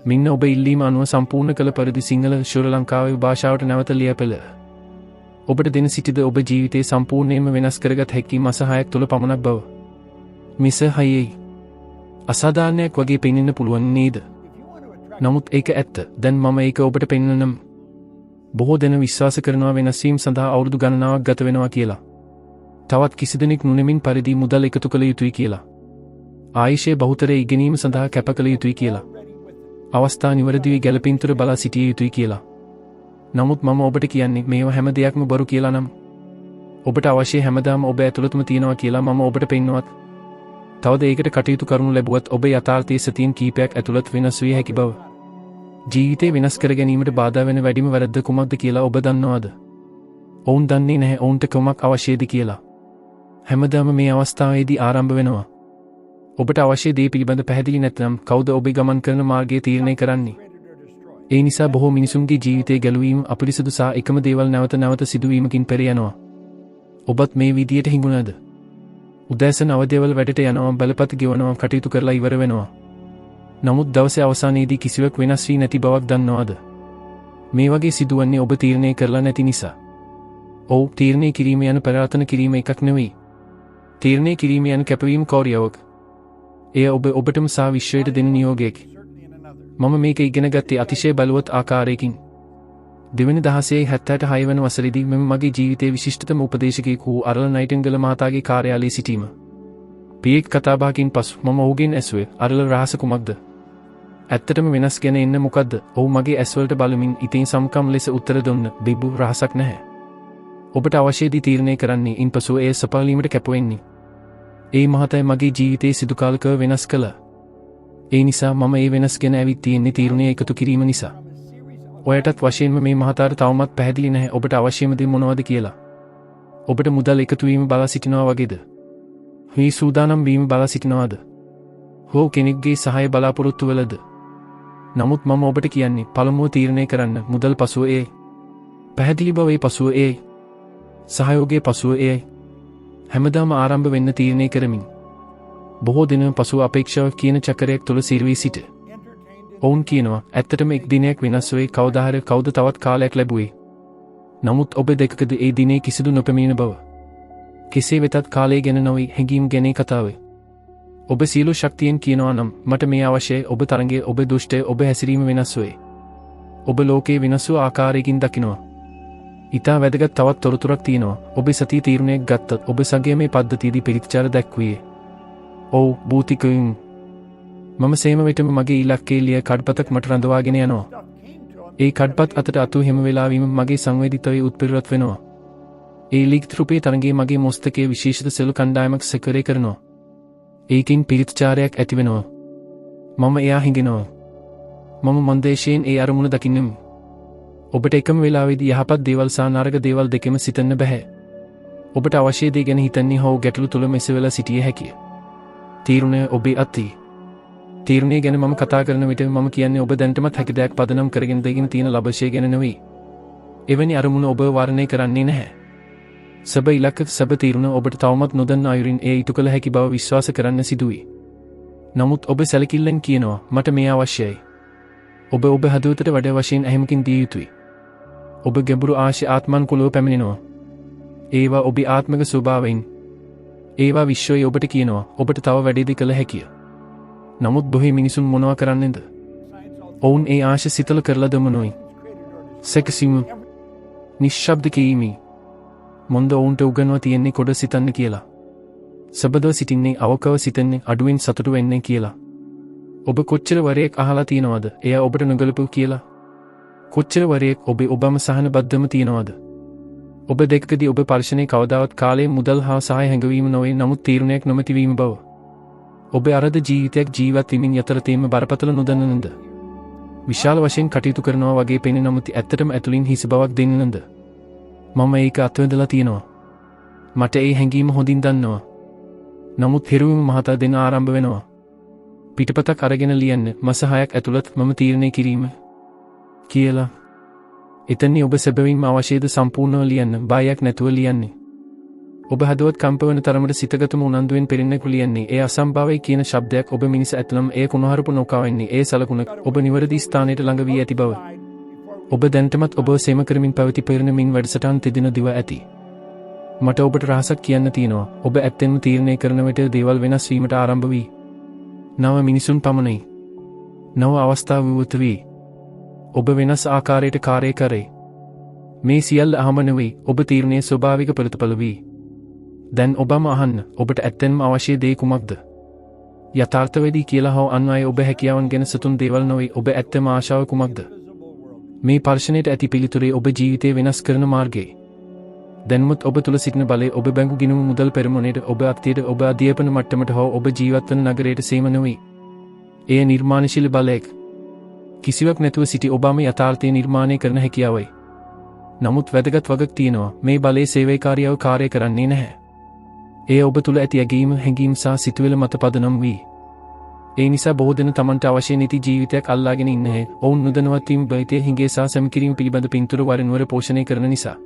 මින්න ඔබ ඉල්ලීම අනුව සම්පූර්ණ කළ පරිදි සිංහල ශ්‍රී ලංකාවේ භාෂාවට නැවත ලියපෙළ. ඔබට දෙන සිටිද ඔබ ජීවිතේ සම්පූර්ණයෙන්ම වෙනස් කරගත් හැකි මාස 6ක් තුළ පමණක් බව. මිස හයියි. අසාධාරණයක් වගේ පෙනෙන්න පුළුවන් නේද? නමුත් ඒක ඇත්ත. දැන් මම ඒක ඔබට පෙන්වන්නම්. බොහෝ දෙනා විශ්වාස කරනවා වෙනස් වීම සඳහා අවුරුදු ගණනාවක් ගත වෙනවා කියලා. තවත් කිසි දෙනෙක් නුනෙමින් පරිදි මුදල් එකතු කළ යුතුයි කියලා. ආයුෂයේ බහුතරය ඉගෙනීම සඳහා කැප කළ යුතුයි කියලා. අවස්ථා නිවැරදිව ගැලපීම්තුර බලා සිටිය යුතුයි කියලා. නමුත් මම ඔබට කියන්නේ මේවා හැම දෙයක්ම බොරු කියලා නම්. ඔබට අවශ්‍ය හැමදාම ඔබ ඇතුළතම තියෙනවා කියලා මම ඔබට පෙන්වුවත්. තවද ඒකට කටයුතු කරනු ලැබුවත් ඔබ යථාර්ථයේ සතියෙන් කීපයක් ඇතුළත වෙනස් විය හැකි බව. ජීවිතේ වෙනස් කර ගැනීමට බාධා වෙන වැඩිම වැරද්ද කුමක්ද කියලා ඔබ දන්නවද? ඔවුන් දන්නේ නැහැ ඔවුන්ට කුමක් අවශ්‍යද කියලා. හැමදාම මේ අවස්ථාවේදී ආරම්භ වෙනවා. ඔබට අවශ්‍ය දේ පිළිබඳ පැහැදිලි නැත්නම් කවුද ඔබ ගමන් කරන මාර්ගය තීරණය කරන්නේ? ඒ නිසා බොහෝ මිනිසුන්ගේ ජීවිතයේ ගැලවීම අපිරිසුදු සහ එකම දේවල් නැවත නැවත සිදුවීමකින් පෙර යනවා. ඔබත් මේ විදියට හිඟුණාද? උදෑසන අවදේවල් වැඩට යනවා, බලපත් ගෙවනවා, කටයුතු කරලා ඉවර වෙනවා. නමුත් දවසේ අවසානයේදී කිසිවක් වෙනස් වී නැති බවක් දන්නවද? මේ වගේ සිදුවන්නේ ඔබ තීරණය කරලා නැති නිසා. ඔව්, තීරණය කිරීම යන පරාතන කිරීම එකක් නෙවෙයි. තීරණය කිරීම යන කැපවීම කෝරියාවක්. එය ඔබටම සහ විශ්වයට දෙන නියෝගයකි. මම මේක ඉගෙන ගත්තේ අතිශය බලවත් ආකාරයකින්. දෙවැනි 1676 වන වසරේදී මම මගේ ජීවිතයේ විශිෂ්ටතම උපදේශකයෙකු වූ අරල් නයිටින්ගල් මහතාගේ කාර්යාලයේ සිටීම. පියෙක් කතාබහකින් පසු මම ඔහුගෙන් ඇසුවේ අරල් රහස කුමක්ද? ඇත්තටම වෙනස් ගැන එන්න මොකද්ද? ඔහු මගේ ඇස්වලට බලමින් ඉතින් සම්කම් ලෙස උත්තර දුන්න, "බිබ්බු, රහසක් නැහැ. ඔබට අවශ්‍ය දේ තීරණය කරන්නේ ඉන්පසු එය සපලීමට කැපවෙන්නේ." ඒ මහතයි මගේ ජීවිතයේ සිදු කාලකව වෙනස් කළා. ඒ නිසා මම ඒ වෙනස් ගැන ඇවිත් තියෙන්නේ තීරණය එකතු කිරීම නිසා. ඔයටත් වශයෙන්ම මේ මහතාට තවමත් පැහැදිලි නැහැ ඔබට අවශ්‍යම දේ මොනවද කියලා. ඔබට මුදල් එකතු වීම බලා සිටිනවා වගේද? හි සූදානම් වීම බලා සිටිනවද? හෝ කෙනෙක්ගේ සහාය බලාපොරොත්තු වෙලද? නමුත් මම ඔබට කියන්නේ පළමුව තීරණය කරන්න මුදල් පසුව ඒ. පැහැදිලි බව ඒ පසුව ඒ. සහයෝගයේ පසුව ඒ. හැමදාම ආරම්භ වෙන්න තීරණය කරමින්. බොහෝ දින පසුව අපේක්ෂාව කියන චක්‍රයක් තුළ සිරවී සිට. ඔවුන් කියනවා ඇත්තටම එක් දිනයක් වෙනස් වේ කවදාහරි කවුද තවත් කාලයක් ලැබුවේ. නමුත් ඔබ දෙකකද ඒ දිනේ කිසිදු නොපැමිණෙන බව. කෙසේ වෙතත් කාලය ගැන නොවේ හැඟීම් ගැන කතාවේ. ඔබ සියලු ශක්තියෙන් කියනවා නම් මට මේ අවශ්‍යයි. ඔබ තරංගයේ ඔබ දුෂ්ටය ඔබ හැසිරීම වෙනස් වේ. ඔබ ලෝකේ වෙනස් වූ ආකාරයකින් දකිනවා. ඉතා වැදගත් තවත් තොරතුරක් තියෙනවා. ඔබ සතිය තීරණයක් ගත්තත් ඔබ සංගමයේ පද්ධතියේදී පිළිච්චාර දක්වුවේ. ඔව්, භූතිකයින්. මම සේම විටම මගේ ඉලක්කයේ ලිය කඩපතක් මට රඳවාගෙන යනවා. ඒ කඩපත් අතට අතු හැම වෙලාවෙම මගේ සංවේදීතාවය උත්පිරවත් වෙනවා. ඒ ලිඛිත රූපේ තරංගයේ මගේ මස්තිෂකයේ විශේෂිත සෙල් කණ්ඩායමක් සැකරේ කරනවා. ඒකින් පිළිච්චාරයක් ඇති වෙනවා. මම එයා හිඟෙනවා. මම මන්දේශයෙන් ඒ අරමුණ දකින්නෙමි. ඔබට එකම වෙලාවෙදී යහපත් දේවල් සහ නරක දේවල් දෙකම සිතන්න බෑ. ඔබට අවශ්‍ය දේ ගැන හිතන්නේ හෝ ගැටලු තුල මෙසේ වෙලා සිටිය හැකිය. තීරණය ඔබේ අතේ. තීරණය ගැන මම කතා කරන විට මම කියන්නේ ඔබ දැනටමත් හැකි දෙයක් පදනම් කරගෙන දෙගෙන තියෙන ලබශය ගැන නෙවෙයි. එවැනි අරමුණ ඔබ වර්ණය කරන්නේ නැහැ. සබ ඉලක්ක සබ තීරණ ඔබට තවමත් නොදන්න අයුරින් ඒ ඉටු කළ හැකි බව විශ්වාස කරන්න සිදුවේ. නමුත් ඔබ සැලකිල්ලෙන් කියනවා මට මේ අවශ්‍යයි. ඔබ හදවතට වැඩ වශයෙන් ඇහිමකින් දිය යුතුයි. ඔබ ගැඹුරු ආශය ආත්මන්කුලව පැමිණෙනවා. ඒවා ඔබේ ආත්මික ස්වභාවයෙන්. ඒවා විශ්වයේ ඔබට කියනවා ඔබට තව වැඩේද කළ හැකිය. නමුත් බොහෝ මිනිසුන් මොනවා කරන්නේද? ඔවුන් ඒ ආශය සිතල කරලා දමනොයි. සැකසීම, නිශ්ශබ්ද කීමි. මොන්ද ඔවුන්ට උගන්වා තියෙන්නේ කොට සිතන්න කියලා. සබදව සිටින්නේ අවකව සිතන්නේ අඩුවෙන් සතුටු වෙන්නේ කියලා. ඔබ කොච්චර වරයක් අහලා තියෙනවද එයා ඔබට නොගැලපු කියලා? කොච්චර වරයක් ඔබම සහන බද්ධම තියෙනවද? ඔබ දෙකකදී ඔබ පරිශ්‍රණයේ කවදාවත් කාලයේ මුදල් හා සහාය හැඟවීම නොවේ නමුත් තීරණයක් නොමැති වීම බව. ඔබ අරද ජීවිතයක් ජීවත් වෙමින් යතරතේම බරපතල නොදන්නනද? විශාල වශයෙන් කටයුතු කරනවා වගේ පෙනෙන නමුත් ඇත්තටම ඇතුලින් හිස් බවක් දෙන්නනද? මම ඒක අත්වැදලා තියෙනවා. මට ඒ හැඟීම හොඳින් දන්නවා. නමුත් හිරුවිම මහතා දෙන ආරම්භ වෙනවා. පිටපතක් අරගෙන ලියන්න මාස 6ක් ඇතුළත මම තීරණය කිරීම කියලා. එතනදී ඔබ සැබවින්ම අවශ්‍යද සම්පූර්ණව ලියන්න බයක් නැතුව ලියන්නේ. ඔබ හදවත් කම්පවන තරමට සිතගතම උනන්දුවෙන් පෙරෙන්නෙකු ලියන්නේ ඒ අසම්භාවයි කියන ශබ්දයක් ඔබ මිනිස ඇතුළම් ඒ කුණහරුප නොකාවෙන්නේ ඒ සලකුණ ඔබ නිවැරදි ස්ථානයට ළඟ වී ඇති බව. ඔබ දැනටමත් ඔබ සේම කරමින් පැවති පෙරණමින් වැඩසටහන් තිදින දිව ඇති. මට ඔබට රහසක් කියන්න තියෙනවා. ඔබ ඇත්තෙන්ම තීරණය කරන විට දේවල් වෙනස් වීමට ආරම්භ වී. නව මිනිසුන් පමණයි. නව අවස්ථාව විවෘත වී. ඔබ වෙනස් ආකාරයට කාර්ය කරේ. මේ සියල්ල අහම නෙවෙයි ඔබ තීරණයේ ස්වභාවික ප්‍රතිඵල වී. දැන් ඔබම අහන්න ඔබට ඇත්තෙන්ම අවශ්‍ය දේ කුමක්ද? යථාර්ථවේදී කියලා හෝ අන් අය ඔබ හැකියාවන් ගැන සතුන් දේවල් නොවේ ඔබ ඇත්තම ආශාව කුමක්ද? මේ පර්ශනයට ඇති පිළිතුරේ ඔබ ජීවිතේ වෙනස් කරන මාර්ගය. දැන්මුත් ඔබ තුල සිටින බලය ඔබ බැංකු ගිණුම් මුදල් පෙරමුණේට ඔබ අත්තියට ඔබ අධ්‍යාපන මට්ටමට හෝ ඔබ ජීවත් වන නගරයට සේම නොවේ. එය නිර්මාණශීලී බලයක්. කිසිවක් නැතුව සිටි ඔබම යථාර්ථය නිර්මාණය කරන හැකියාවයි. නමුත් වැදගත් වගක් තියෙනවා මේ බලයේ සේවයකාරියව කාර්ය කරන්නේ නැහැ. එය ඔබ තුල ඇති ඇගීම හැඟීම් සහ සිතුවිලි මත පදනම් වී. ඒ නිසා බොහෝ දෙනා තමන්ට අවශ්‍ය නැති ජීවිතයක් අල්ලාගෙන ඉන්නේ. ඔවුන් නොදැනුවත් වීම බයිතේ හිඟේ සහ සැමකිරීම පිළිබඳ පින්තූර වරින් වර පෝෂණය කරන නිසා.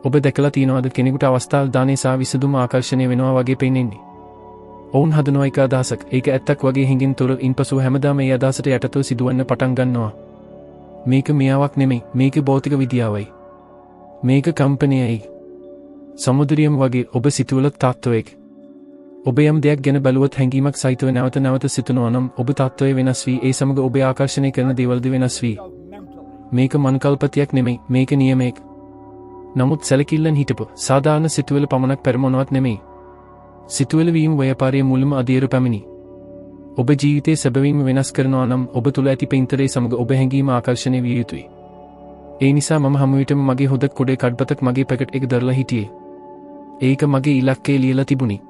ඔබ දැකලා තියෙනවද කෙනෙකුට අවස්ථාල් දානේ සහ විසඳුම ආකර්ෂණය වෙනවා වගේ පේන්නේ. ඔවුන් හදනවා එක අදහසක් ඒක ඇත්තක් වගේ හිඟින් තොර ඉන්පසු හැමදාම ඒ අදහසට යටතව සිදුවන්න පටන් ගන්නවා. මේක මියාවක් නෙමෙයි මේක භෞතික විද්‍යාවයි. මේක කම්පැනියයි. සමුද්‍රියම් වගේ ඔබ සිතුවලත් තාත්වයක්. ඔබ යම් දෙයක් ගැන බැලුවොත් හැඟීමක් සහිතව නැවත නැවත සිතනවා නම් ඔබ තාත්වය වෙනස් වී ඒ සමග ඔබ ආකර්ෂණය කරන දේවල්ද වෙනස් වී. මේක මනකල්පතියක් නෙමෙයි මේක නියමයක්. නමුත් සැලකිල්ලෙන් හිටපු සාධාරණ සිතුවිලි පමණක් පෙරමොනවත් නෙමෙයි. සිතුවිලි වීම ව්‍යාපාරයේ මුල්ම අධීර පැමිණි. ඔබ ජීවිතේ සැබවින්ම වෙනස් කරනවා නම් ඔබ තුල ඇති පින්තරේ සමග ඔබ හැඟීම ආකර්ෂණය විය යුතුයි. ඒ නිසා මම හැම විටම මගේ හොද කුඩේ කඩපතක් මගේ පැකට් එක දරලා හිටියේ. ඒක මගේ ඉලක්කය ලියලා තිබුණි.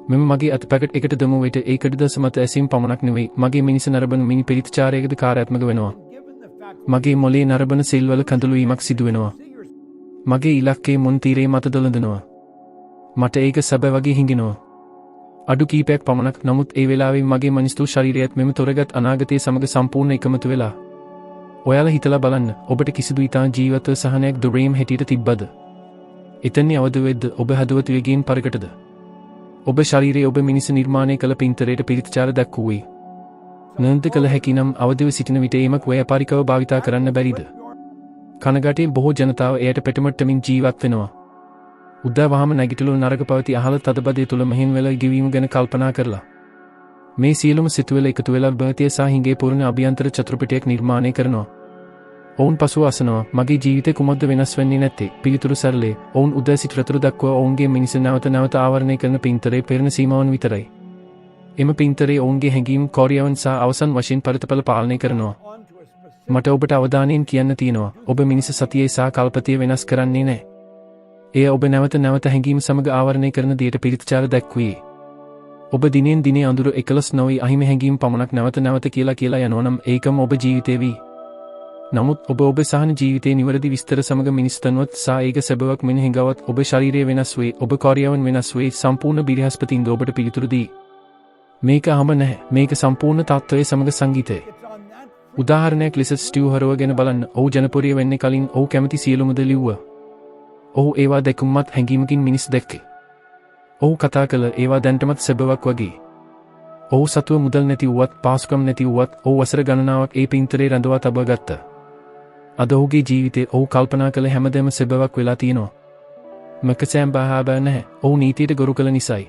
මම මගේ අත පැකට් එකට දමු විට ඒකට දසමත ඇසීම් පමණක් නෙවෙයි මගේ මිනිස් නරඹන මිනි පරිත්‍යාරයකද කාර්යාත්මක වෙනවා. මගේ මොලේ නරඹන සෙල් වල කඳුළු වීමක් සිදු වෙනවා. මගේ ඉලක්කයේ මුන් තීරේ මත දොළඳනවා. මට ඒක සැබෑ වගේ හිඟිනවා. අඩු කීපයක් පමණක් නමුත් ඒ වෙලාවේ මගේ මනිස්තු ශරීරයත් මෙම තොරගත් අනාගතයේ සමග සම්පූර්ණ එකමතු වෙලා. ඔයාලා හිතලා බලන්න ඔබට කිසිදු ඊතා ජීවිත සහනයක් දුරේම හැටියට තිබ්බද? එතන්නේ අවද වෙද්ද ඔබ හදවත වේගයෙන් පරකටද? ඔබ ශරීරයේ ඔබ මිනිස් නිර්මාණය කළ පින්තරයට පිරිත්චාර දක්වුවේ. නන්ද කළ හැකි නම් අවදිව සිටින විට ඒමක් ව්‍යාපාරිකව භාවිතා කරන්න බැරිද? කනගාටුවේ බොහෝ ජනතාව එයට පෙටමට්ටමින් ජීවත් වෙනවා. උදෑවහම නැගිටලු නරක පවති අහල තදබදය තුල මෙහෙන් වෙලා ගෙවීම ගැන කල්පනා කරලා. මේ සියලුම සිතුවිලි එකතු වෙලා බහතිය සහ හිඟේ පුරන අභ්‍යන්තර චතුරපිටයක් නිර්මාණය කරනවා. ඔවුන් පසුව අසනවා මගේ ජීවිතේ කුමක්ද වෙනස් වෙන්නේ නැත්තේ? පිළිතුරු සරලයි. ඔවුන් උදෑ සිට රතුරු දක්වා ඔවුන්ගේ මිනිස් නැවත නැවත ආවරණය කරන පින්තරේ පෙරණ සීමාවන් විතරයි. එම පින්තරේ ඔවුන්ගේ හැඟීම් කෝරියාවන් සහ අවසන් වශයෙන් පරිතපල පාලනය කරනවා. මට ඔබට අවධානයෙන් කියන්න තියෙනවා ඔබ මිනිස් සතියේ සහ කල්පතිය වෙනස් කරන්නේ නැහැ. එය ඔබ නැවත නැවත හැඟීම් සමග ආවරණය කරන දෙයට පිරිත්චාර දක්වුවේ. ඔබ දිනෙන් දිනේ අඳුර එකලස් නොවි අහිමි හැඟීම් පමණක් නැවත නැවත කියලා යනවා නම් ඒකම ඔබ ජීවිතේ වී. නමුත් ඔබ සහන ජීවිතේ නිවැරදි විස්තර සමග මිනිස්තන්වත් සහ ඒක සැබවක් මෙනෙහිගවත් ඔබ ශරීරය වෙනස් වේ ඔබ කාර්යයන් වෙනස් වේ සම්පූර්ණ බිරිහස්පතින්ද ඔබට පිළිතුරු දී. මේක අහම නැහැ මේක සම්පූර්ණ තත්ත්වයේ සමග සංගීතය. උදාහරණයක් ලෙස ස්ටිව් හරව ගැන බලන්න. ඔහු ජනප්‍රිය වෙන්නේ කලින් ඔහු කැමති සියලුම දේ ලිව්වා. ඔහු ඒවා දැකුම්මත් හැඟීමකින් මිනිස් දැක්කේ. ඔහු කතා කළ ඒවා දැන්ටමත් සැබවක් වගේ. ඔහු සතුව මුදල් නැති වුවත් පාසුකම් නැති වුවත් ඔහු වසර ගණනාවක් ඒ පින්තරේ රඳවා තබා ගත්තා. අද ඔහුගේ ජීවිතේ ඔහු කල්පනා කළ හැමදේම සැබවක් වෙලා තියෙනවා. මකසෑම් බාහාබෑ නැහැ. ඔහු නීතියට ගරු කළ නිසායි.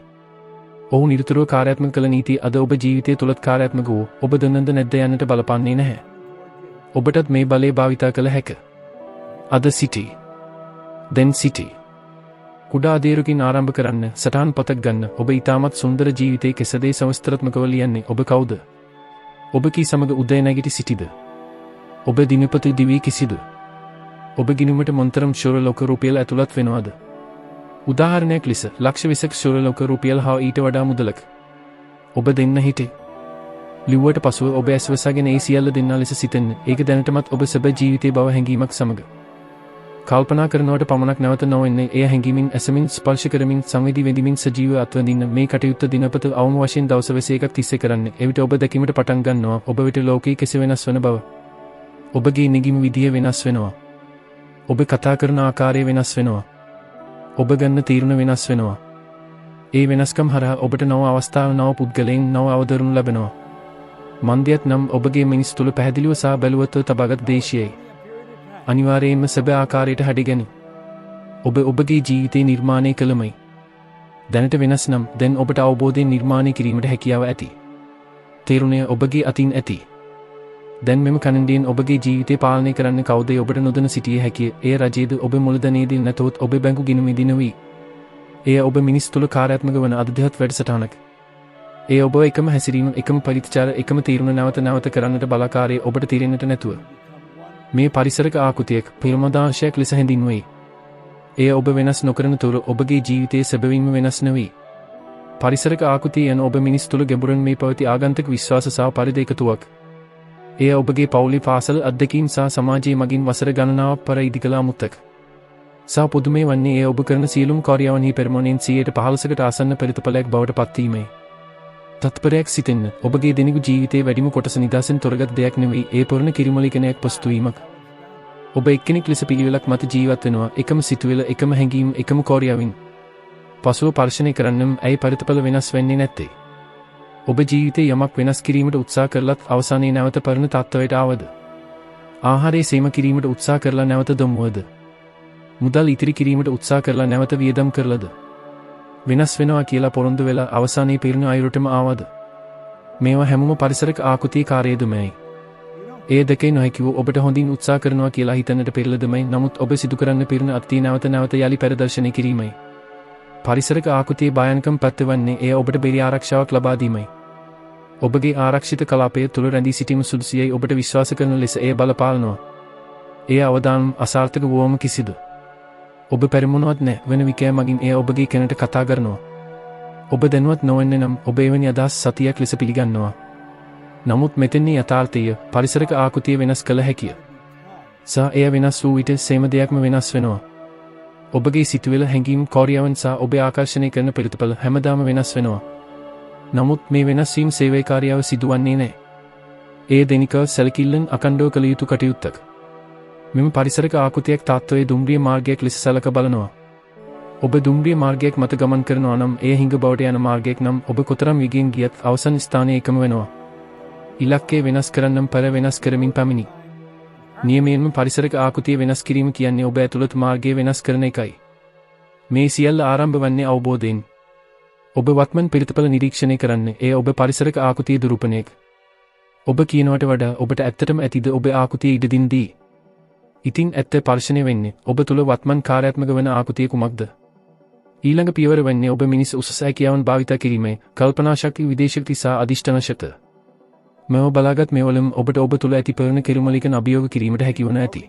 ඔහු නිරතුරුව කාර්යාත්මක කළ නීති අද ඔබ ජීවිතයේ තුලත් කාර්යාත්මක වූ ඔබ දන්නද නැද්ද යන්නට බලපන්නේ නැහැ. ඔබටත් මේ බලය භාවිතා කළ හැක. අද සිටි. දැන් සිටි. කුඩා අධීරකින් ආරම්භ කරන්න සටහන් පතක් ගන්න. ඔබ ඊටමත් සුන්දර ජීවිතයේ කෙසදේ සමස්තරාත්මකව ලියන්නේ ඔබ කවුද? ඔබ කී සමග උදේ නැගිටි සිටිද? ඔබ දිනපති දිවි කිසිද? ඔබ ගිනුමට මොන්තරම් ශෝර ලෝක රුපියල් ඇතුළත් වෙනවද? උදාහරණයක් ලෙස ලක්ෂ 20ක ශෝර ලෝක රුපියල් හා ඊට වඩා මුදලක් ඔබ දෙන්න හිටේ. ලිව්වට පසුව ඔබ ඇස්වසාගෙන ඒ සියල්ල දෙන්නා ලෙස සිතන්න. ඒක දැනටමත් ඔබ සැබෑ ජීවිතයේ බව හැඟීමක් සමග කල්පනා කරනවට පමණක් නැවත නොවෙන්නේ එය හැඟීමින් ඇසමින් ස්පර්ශ කරමින් සංවේදී වෙදිමින් සජීවව අත්වදින්න මේ කටයුත්ත දිනපත අවම වශයෙන් දවස් 21ක් තිස්සේ කරන්නේ. එවිට ඔබ දැකීමට පටන් ගන්නවා ඔබ විට ලෝකයේ කෙසේ වෙනස් වන බව. ඔබගේ නිගීම විදිය වෙනස් වෙනවා. ඔබ කතා කරන ආකාරය වෙනස් වෙනවා. ඔබ ගන්න තීරණ වෙනස් වෙනවා. ඒ වෙනස්කම් හරහා ඔබට නව අවස්ථාව නව පුද්ගලයන් නව අවදරුණු ලැබෙනවා. මන්දියත් නම් ඔබගේ මිනිස් තුළ පැහැදිලිව සහ බැලුවත්ව තබාගත් දේශයයි. අනිවාර්යයෙන්ම සැබෑ ආකාරයට හැඩගැනි. ඔබ ඔබගේ ජීවිතේ නිර්මාණය කළමයි. දැනට වෙනස් නම් දැන් ඔබට අවබෝධයෙන් නිර්මාණය කිරීමට හැකියාව ඇති. තීරණය ඔබගේ අතින් ඇති. දැන් මෙම කණ්ඩියෙන් ඔබගේ ජීවිතේ පාලනය කරන්න කවුද ඔබට නොදැන සිටිය හැකිය. එය රජයේද ඔබ මුලදැනේදී නැතහොත් ඔබ බැංකු ගිණුමේදී නොවේ. එය ඔබ මිනිස් තුළ කාර්යාත්මක වන අධ්‍යාත්ම වැඩසටහනක්. ඒ ඔබ එකම හැසිරීම එකම පරිත්‍යාර එකම තීරණ නැවත නැවත කරන්නට බලාකාරයේ ඔබට තීරෙන්නට නැතුව. මේ පරිසරක ආකෘතියක් පිරමදාංශයක් ලෙස හැඳින්වෙයි. එය ඔබ වෙනස් නොකරන තුරු ඔබගේ ජීවිතයේ සැබවින්ම වෙනස් නොවේ. පරිසරක ආකෘතිය යන ඔබ මිනිස් තුළ ගැඹුරින් මේ පවති ආගන්තුක විශ්වාස සහ පරිදි එකතුවක්. එය ඔබගේ පවුලේ පාසල අත්දැකීම් සහ සමාජයේ මගින් වසර ගණනාවක් පෙර ඉදිකළ අමුත්තක්. සහ පුදුමේ වන්නේ එය ඔබ කරන සියලුම කාර්යවන්හි පෙරමුණෙන් 15%කට ආසන්න ප්‍රතිඵලයක් බවට පත්වීමයි. තත්පරයක් සිතෙන්න ඔබගේ දිනක ජීවිතයේ වැඩිම කොටස නිදහසෙන් තොරගත් දෙයක් නෙවෙයි ඒ පුරණ කිරිමලිකනයක් පසුතුවීමක්. ඔබ එක්කෙනෙක් ලෙස පිළිවෙලක් මත ජීවත් වෙනවා එකම සිතුවිල්ල එකම හැඟීම් එකම කාර්යවින්. පසුව පරිශීලනය කරන්නම් ඇයි ප්‍රතිඵල වෙනස් වෙන්නේ නැත්තේ? ඔබ ජීවිතේ යමක් වෙනස් කිරීමට උත්සාහ කරලත් අවසානයේ නැවත පරණ තත්ත්වයට ආවද? ආහාරයේ සීම කිරීමට උත්සාහ කරලා නැවත දොම්වද? මුදල් ඉතිරි කිරීමට උත්සාහ කරලා නැවත වියදම් කරලද? වෙනස් වෙනවා කියලා පොරොන්දු වෙලා අවසානයේ පිරුණු අයුරටම ආවද? මේවා හැමෝම පරිසරක ආකෘතියේ කාර්යයදමයි. ඒ දෙකේ නොහැකිව ඔබට හොඳින් උත්සාහ කරනවා කියලා හිතන්නට පෙරළදමයි. නමුත් ඔබ සිදු කරන්න පිරුණ අත්ති නැවත නැවත යලි පෙරදර්ශනය කිරීමයි. පරිසරක ආකෘතියේ භයානකම පැත්ත වන්නේ එය ඔබට බෙරි ආරක්ෂාවක් ලබා දීමයි. ඔබගේ ආරක්ෂිත කලාපය තුළ රැඳී සිටීම සුදුසුයයි ඔබට විශ්වාස කරන ලෙස එය බලපාලනවා. එය අවදානම් අසාර්ථක වුවම කිසිදු. ඔබ පෙරමුණවත් නැ වෙන විකෑ මගින් එය ඔබගේ කෙනට කතා කරනවා. ඔබ දැනුවත් නොවන්නේ නම් ඔබ එවැනි අදහස් සතියක් ලෙස පිළිගන්නවා. නමුත් මෙතෙන්නේ යථාර්ථය පරිසරක ආකෘතිය වෙනස් කළ හැකිය. සහ එය වෙනස් වූ විට සේම දෙයක්ම වෙනස් වෙනවා. ඔබගේ සිතුවිල්ල හැඟීම් කාර්යයන් සහ ඔබ ආකර්ෂණය කරන ප්‍රතිඵල හැමදාම වෙනස් වෙනවා. නමුත් මේ වෙනස් වීම සේවකාරියව සිදුවන්නේ නැහැ. ඒ දෙනික සැලකිල්ලෙන් අකණ්ඩව කළ යුතු කටයුත්තක්. මෙම පරිසරක ආකෘතියක් තාත්වයේ දුම්රිය මාර්ගයක් ලෙස සැලක බලනවා. ඔබ දුම්රිය මාර්ගයක් මත ගමන් කරනවා නම් එය හිඟ බවට යන මාර්ගයක් නම් ඔබ කොතරම් විගෙන් ගියත් අවසන් ස්ථානයේ එකම වෙනවා. ඉලක්කය වෙනස් කරන්නම් පෙර වෙනස් කරමින් පැමිණි. නියමයෙන්ම පරිසරක ආකෘතිය වෙනස් කිරීම කියන්නේ ඔබ ඇතුළත මාර්ගය වෙනස් කරන එකයි. මේ සියල්ල ආරම්භ වන්නේ අවබෝධයෙන්. ඔබ වත්මන් ප්‍රතිඵල නිරීක්ෂණය කරන්නේ එය ඔබ පරිසරක ආකෘතිය දුරුපණයක්. ඔබ කියනවට වඩා ඔබට ඇත්තටම ඇතිද ඔබ ආකෘතිය ඉඩ දින්දී? ඉතින් ඇත්ත පරිශීලනය වෙන්නේ ඔබ තුළ වත්මන් කාර්යාත්මක වන ආකෘතිය කුමක්ද? ඊළඟ පියවර වෙන්නේ ඔබ මිනිස් උසස් හැකියාවන් භාවිත කිරීමේ කල්පනා ශක්තිය විදේශක්තිය සහ අධිෂ්ඨාන ශක්තිය. මෙව බලාගත් මෙවලම ඔබට ඔබ තුළ ඇති පරණ කිරුමලිකන අභියෝග කිරීමට හැකිවන ඇති.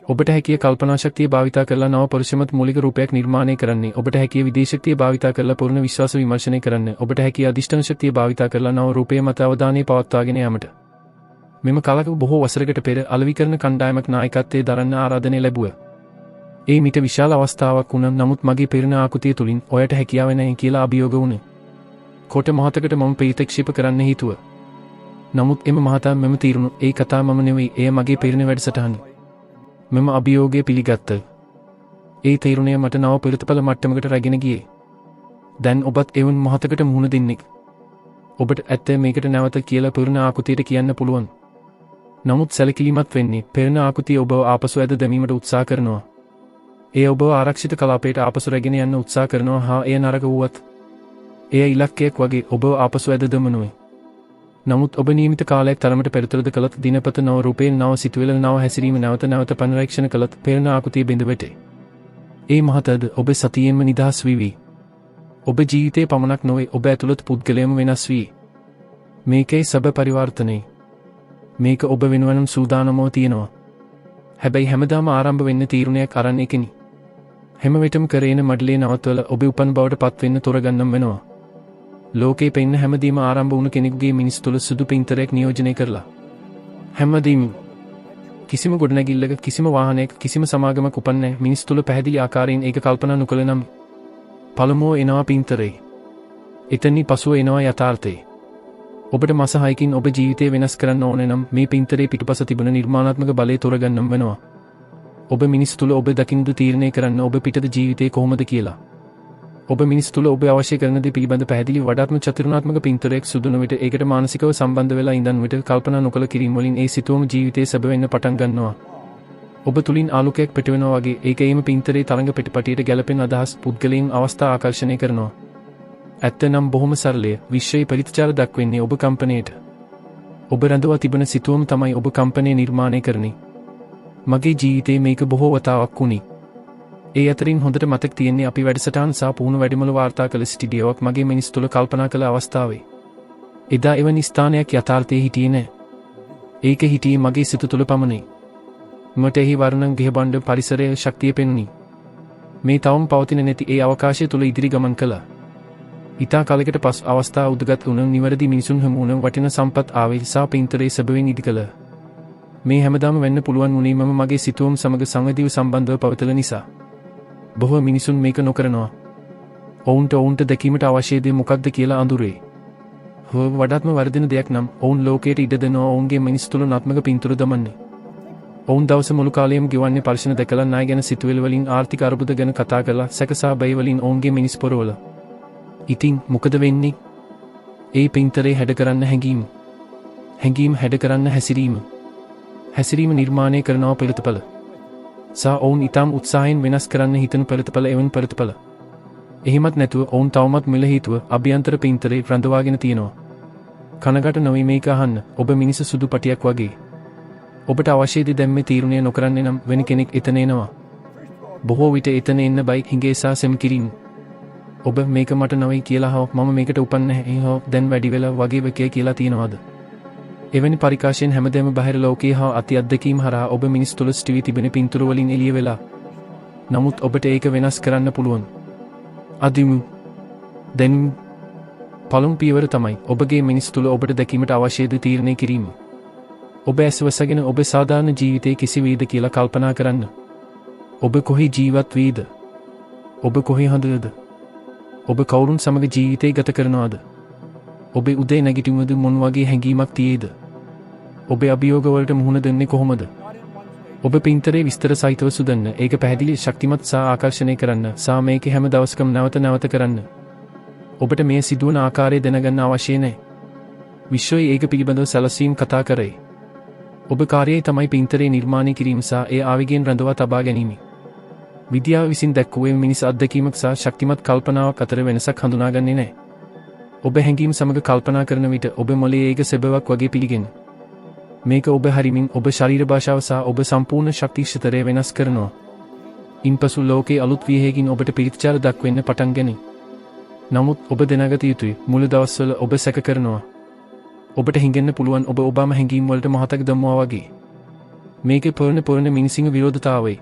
ඔබට හැකිය කල්පනා ශක්තිය භාවිත කරලා නව පරිශ්‍රමත් මූලික රූපයක් නිර්මාණය කරන්නේ. ඔබට හැකිය විදේශක්තිය භාවිත කරලා පුරණ විශ්වාස විමර්ශනය කරන්න. ඔබට හැකිය අධිෂ්ඨාන ශක්තිය භාවිත කරලා නව රූපයේ මත අවධානය පවත්වාගෙන යාමට. මෙම කාලක බොහෝ වසරකට පෙර අලෙවිකරණ කණ්ඩායමක් නායකත්වයේ දරන්න ආරාධනය ලැබුවා. ඒ මිට විශාල අවස්ථාවක් වුණා. නමුත් මගේ පෙරණ ආකෘතිය තුලින් ඔයට හැකියාව නැහැ කියලා අභියෝග වුණේ. කොට මහතකට මම ප්‍රතික්ෂේප කරන්න හිතුවා. නමුත් එම මහතා මෙම තීරණ ඒ කතා මම නෙවෙයි එය මගේ පෙරණ වැඩසටහන. මෙම අභියෝගය පිළිගත්ත. ඒ තීරණය මට නව ප්‍රතිඵල මට්ටමකට රැගෙන ගියේ. දැන් ඔබත් එවන් මහතකට මුහුණ දෙන්නෙක්. ඔබට ඇත්ත මේකට නැවත කියලා පෙරණ ආකෘතියට කියන්න පුළුවන්. නමුත් සැලකිලිමත් වෙන්නේ පෙරණ ආකෘතිය ඔබව ආපසු ඇද දැමීමට උත්සාහ කරනවා. එය ඔබව ආරක්ෂිත කලාපයට ආපසු රැගෙන යන්න උත්සාහ කරනවා. හා එය නරක වුවත් එය ඉලක්කයක් වගේ ඔබව ආපසු ඇද දමනුවේ. නමුත් ඔබ නියමිත කාලයක් තරමට පෙරතරද කළත් දිනපත නව රූපේ නව සිතුවිල්ල නව හැසිරීම නැවත නැවත පරිරීක්ෂණ කළත් පෙරණ ආකෘතිය බිඳ වැටේ. ඒ මහතද ඔබ සතියෙන්ම නිදහස් වී. ඔබ ජීවිතේ පමණක් නොවේ ඔබ ඇතුළත පුද්ගලයම වෙනස් වී. මේකේ සබ පරිවර්තනය. මේක ඔබ වෙනුවනම් සූදානමව තියෙනවා. හැබැයි හැමදාම ආරම්භ වෙන්න තීරණයක් අරන් එකනි. හැම විටම කරේන මඩලේ නවත්වල ඔබ උපන් බවට පත් වෙන්න තොරගන්නම් වෙනවා. ලෝකේ පෙන්න හැමදීම ආරම්භ වුණු කෙනෙකුගේ මිනිස් තුළ සුදු පින්තරයක් නියෝජනය කරලා. හැමදීම කිසිම ගොඩනැගිල්ලක කිසිම වාහනයක කිසිම සමාගමක් උපන්නේ මිනිස් තුළ පැහැදිලි ආකාරයෙන් ඒක කල්පනා නොකළ නම් පළමුව එනවා පින්තරේ. එතනින් පසුව එනවා යථාර්ථය. ඔබට මාස 6කින් ඔබ ජීවිතය වෙනස් කරන්න ඕනේ නම් මේ පින්තරේ පිටුපස තිබෙන නිර්මාණාත්මක බලය තොරගන්නම් වෙනවා. ඔබ මිනිස් තුළ ඔබ දකින්නද තීරණය කරන්න ඔබ පිටත ජීවිතේ කොහොමද කියලා. ඔබ මිනිස් තුළ ඔබ අවශ්‍ය කරන දේ පිළිබඳ පැහැදිලි වඩාත්ම චතුරාර්යාත්මක පින්තූරයක් සුදුන විට ඒකට මානසිකව සම්බන්ධ වෙලා ඉඳන් විට කල්පනා නොකළ කිරීම වලින් ඒ සිතුවම ජීවිතයේ සැබ වෙන්න පටන් ගන්නවා. ඔබ තුලින් ආලෝකයක් පිටවෙනවා වගේ ඒකේම පින්තරේ තරංග පිටපටියට ගැලපෙන අදහස් පුද්ගලයන් අවස්ථා ආකර්ෂණය කරනවා. ඇත්තනම් බොහොම සරලය විශ්වයේ ප්‍රතිචාර දක්වන්නේ ඔබ කම්පණයට. ඔබ රඳවා තිබෙන සිතුවම තමයි ඔබ කම්පණය නිර්මාණය කරන්නේ. මගේ ජීවිතේ මේක බොහෝ වතාවක් වුණේ. ඒ අතරින් හොඳට මතක තියෙන්නේ අපි වැඩසටහන් සහ පුහුණු වැඩිමළු වාර්තා කළ ස්ටුඩියෝවක් මගේ මිනිස් තුළ කල්පනා කළ අවස්ථාවේ. එදා එවැනි ස්ථානයක් යථාර්ථයේ හිටියේ නැහැ. ඒක හිටියේ මගේ සිත තුළ පමණයි. මට එහි වර්ණම් ගෙහබණ්ඩ පරිසරයේ ශක්තිය පෙනුනි. මේ තවම පවතින නැති ඒ අවකාශය තුළ ඉදිරි ගමන් කළා. ඉතා කාලයකට පසු අවස්ථා උදගත් වුණ නිවැරදි මිනිසුන් හමු වුණ වටින සම්පත් ආවේ සා පින්තරේ සැබවින් ඉදි කළා. මේ හැමදාම වෙන්න පුළුවන් වුණේ මම මගේ සිතුවම් සමග සංවදිව සම්බන්ධව පවතල නිසා. බොහෝ මිනිසුන් මේක නොකරනවා. ඔවුන්ට දැකීමට අවශ්‍ය දේ මොකක්ද කියලා අඳුරේ. වඩාත්ම වර්ධින දෙයක් නම් ඔවුන් ලෝකයට ඉඩ දෙනවා ඔවුන්ගේ මිනිස් තුළ නාත්මක පින්තූර දමන්නේ. ඔවුන් දවස මුළු කාලයම ගෙවන්නේ පරිශන දැකලා ණය ගැන සිතුවිලි වලින් ආර්ථික අර්බුද ගැන කතා කරලා සැකසා බය වලින් ඔවුන්ගේ මිනිස් පොරවල. ඉතින් මොකද වෙන්නේ? ඒ පින්තරේ හැඩ කරන්න හැංගීම. හැංගීම හැඩ කරන්න හැසිරීම. හැසිරීම නිර්මාණය කරනවා ප්‍රතිඵල. සා ඔවුන් ඊටම උත්සාහයෙන් වෙනස් කරන්න හිතන ප්‍රතිඵල එවන් ප්‍රතිඵල. එහෙමත් නැතුව ඔවුන් තවමත් මිල හේතුව අභ්‍යන්තර පින්තරේ රඳවාගෙන තියෙනවා. කනකට නොවි මේක අහන්න. ඔබ මිනිස් සුදු පටියක් වගේ. ඔබට අවශ්‍ය දේ දැම්මේ තීරණය නොකරන්නේ නම් වෙන කෙනෙක් එතන එනවා. බොහෝ විට එතන එන්න බයි හිඟේ සහ සෙම් කිරීම. ඔබ මේක මට නොවේ කියලා හෝ මම මේකට උපන් නැහැ හෝ දැන් වැඩි වෙලා වගේ වෙකේ කියලා තියනවාද? එවැනි පරිකාශයෙන් හැමදේම බාහිර ලෝකයේ හා අති අත්දැකීම් හරහා ඔබ මිනිස් තුළ ස්ටිවි තිබෙන පින්තූර වලින් එළිය වෙලා. නමුත් ඔබට ඒක වෙනස් කරන්න පුළුවන්. අදිමු. දැන් පළමු පියවර තමයි ඔබගේ මිනිස් තුළ ඔබට දැකීමට අවශ්‍ය දේ තීරණය කිරීම. ඔබ ඇස් වසගෙන ඔබ සාධාරණ ජීවිතයේ කිසි වේද කියලා කල්පනා කරන්න. ඔබ කොහේ ජීවත් වේද? ඔබ කොහේ හඳද? ඔබ කවුරුන් සමග ජීවිතේ ගත කරනවද? ඔබේ උදේ නැගිටිමුද මොන වගේ හැඟීමක් තියේද? ඔබේ අභියෝග වලට මුහුණ දෙන්නේ කොහොමද? ඔබ පින්තරේ විස්තර සහිතව සුදන්න. ඒක පැහැදිලි ශක්තිමත් සහ ආකර්ෂණය කරන්න. සා මේක හැම දවසකම නැවත කරන්න. ඔබට මේ සිදුවන ආකාරය දැනගන්න අවශ්‍ය නැහැ. විශ්වයේ ඒක පිළිබඳව සැලසීම් කතා කරේ. ඔබ කාර්යය තමයි පින්තරේ නිර්මාණය කිරීම සහ ඒ ආවේගයෙන් රඳවා තබා ගැනීම. විද්‍යාව විසින් දැක්වුවේ මිනිස් අත්දැකීමක් සහ ශක්තිමත් කල්පනාවක් අතර වෙනසක් හඳුනාගන්නේ නැහැ. ඔබ හැඟීම් සමග කල්පනා කරන විට ඔබ මොළයේ ඒක සෙබවක් වගේ පිළිගෙන. මේක ඔබ හරිමින් ඔබ ශරීර භාෂාව සහ ඔබ සම්පූර්ණ ශක්ති ක්ෂේත්‍රය වෙනස් කරනවා. ඉන්පසු ලෝකයේ අලුත් විහයකින් ඔබට පිළිචාර දක්වන්න පටන් ගනී. නමුත් ඔබ දැනගත යුතුයි මුළු දවස්වල ඔබ සැක කරනවා. ඔබට හිඟෙන්න පුළුවන් ඔබ ඔබම හැඟීම් වලට මහතක් දම්මවා වගේ. මේකේ පොරණ මිනිසිං විරෝධතාවයි.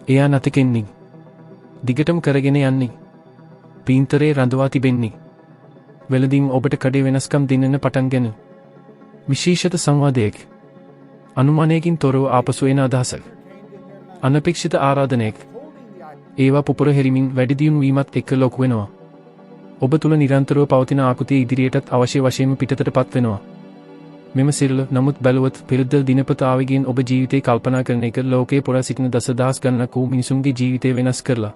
එයා නැතකෙන්නේ. දිගටම කරගෙන යන්නේ. පින්තරේ රඳවා තිබෙන්නේ. වෙලදීම් ඔබට කඩේ වෙනස්කම් දෙන්නන පටන්ගෙන. විශේෂත සංවාදයක්. අනුමානයකින් තොරව ආපසු එන අදහසක්. අනපේක්ෂිත ආරාධනයක්. ඒවා පුපුර හෙරිමින් වැඩි දියුණු වීමත් එක්ක ලොකු වෙනවා. ඔබ තුළ නිරන්තරව පවතින ආකෘතිය ඉදිරියටත් අවශ්‍ය වශයෙන්ම පිටතට පත් වෙනවා. මෙම සිරල නමුත් බැලුවත් පෙරදල් දිනපත ආවේගයෙන් ඔබ ජීවිතේ කල්පනා කරන එක ලෝකයේ පුරා සිටින දසදහස් ගණනක් වූ මිනිසුන්ගේ ජීවිතේ වෙනස් කරලා.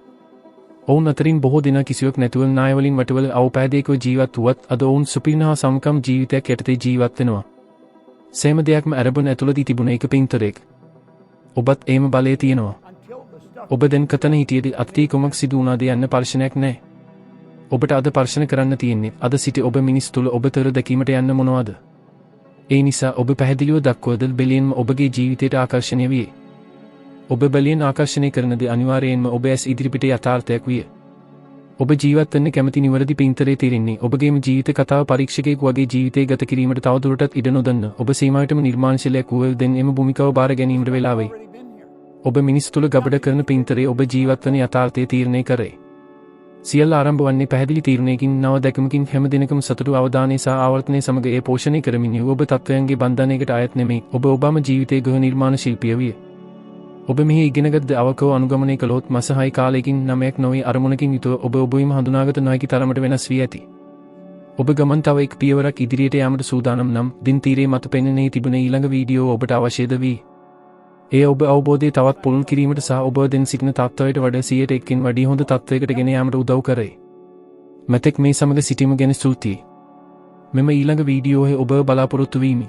ඔවුන් අතරින් බොහෝ දෙනා කිසිවක් නැතුව ණයවලින් වටවල අවපෑදයකව ජීවත් වුවත් අද ඔවුන් සුපිරිනහා සමකම් ජීවිතයක් යටතේ ජීවත් වෙනවා. සෑම දෙයක්ම අරබන ඇතුළතී තිබුණ එක පින්තරෙක්. ඔබත් ඒම බලය තියෙනවා. ඔබ දැන් කතන හිටියේදී අත්ති කොමක් සිදු වුණාද යන්න පර්ශනයක් නැහැ. ඔබට අද පර්ශන කරන්න තියෙන්නේ අද සිටි ඔබ මිනිස් තුළ ඔබතර දැකීමට යන්න මොනවද? ඒ නිසා ඔබ පැහැදිලිව දක්වද බැලියෙන්ම ඔබගේ ජීවිතයට ආකර්ෂණය විය. ඔබ බැලියෙන් ආකර්ෂණය කරන දේ අනිවාර්යයෙන්ම ඔබ ඇස් ඉදිරිපිට යථාර්ථයක් විය. ඔබ ජීවත් වෙන්න කැමති නිවැරදි පින්තරේ තීරන්නේ ඔබගේම ජීවිත කතාව පරීක්ෂකයෙකු වගේ ජීවිතේ ගත කිරීමට තවදුරටත් ඉඩ නොදන්න ඔබ සීමාවටම නිර්මාණශීලයක් වූ දැන් එම භූමිකාව බාර ගැනීමට වෙලාවයි. ඔබ මිනිස් තුළ ගබඩ කරන පින්තරේ ඔබ ජීවත් වන යථාර්ථය තීරණය කරේ. සියල්ල ආරම්භ වන්නේ පැහැදිලි තීරණයකින් නව දැකීමකින් හැම දිනකම සතුටු අවධානය සහ ආවර්තනය සමග ඒ පෝෂණය කරමින් ඔබ තත්වයන්ගේ බන්ධනයකට අයත් නෙමෙයි ඔබ ඔබම ජීවිතයේ ගෘහ නිර්මාණ ශිල්පිය විය. ඔබ මෙහි ඉගෙනගත් අවකව අනුගමනය කළොත් මසහයි කාලයකින් නමයක් නොවේ අරමුණකින් යුතුව ඔබ ඔබවීම හඳුනාගත නොහැකි තරමට වෙනස් වී ඇති. ඔබ ගමන් තව එක් පියවරක් ඉදිරියට යාමට සූදානම් නම් දින් තීරයේ මත පෙනෙන්නේ තිබුණ ඊළඟ වීඩියෝ ඔබට අවශ්‍යද වී. එය ඔබ අවබෝධය තවත් පුළුල් කිරීමට සහ ඔබ දෙන සිටින තත්ත්වයට වඩා 100%කින් වැඩි හොඳ තත්ත්වයකට ගෙන යාමට උදව් කරයි. මෙතෙක් මේ සමග සිටීම ගැන ස්තුතියි. මෙම ඊළඟ වීඩියෝවේ ඔබ බලාපොරොත්තු වීමි.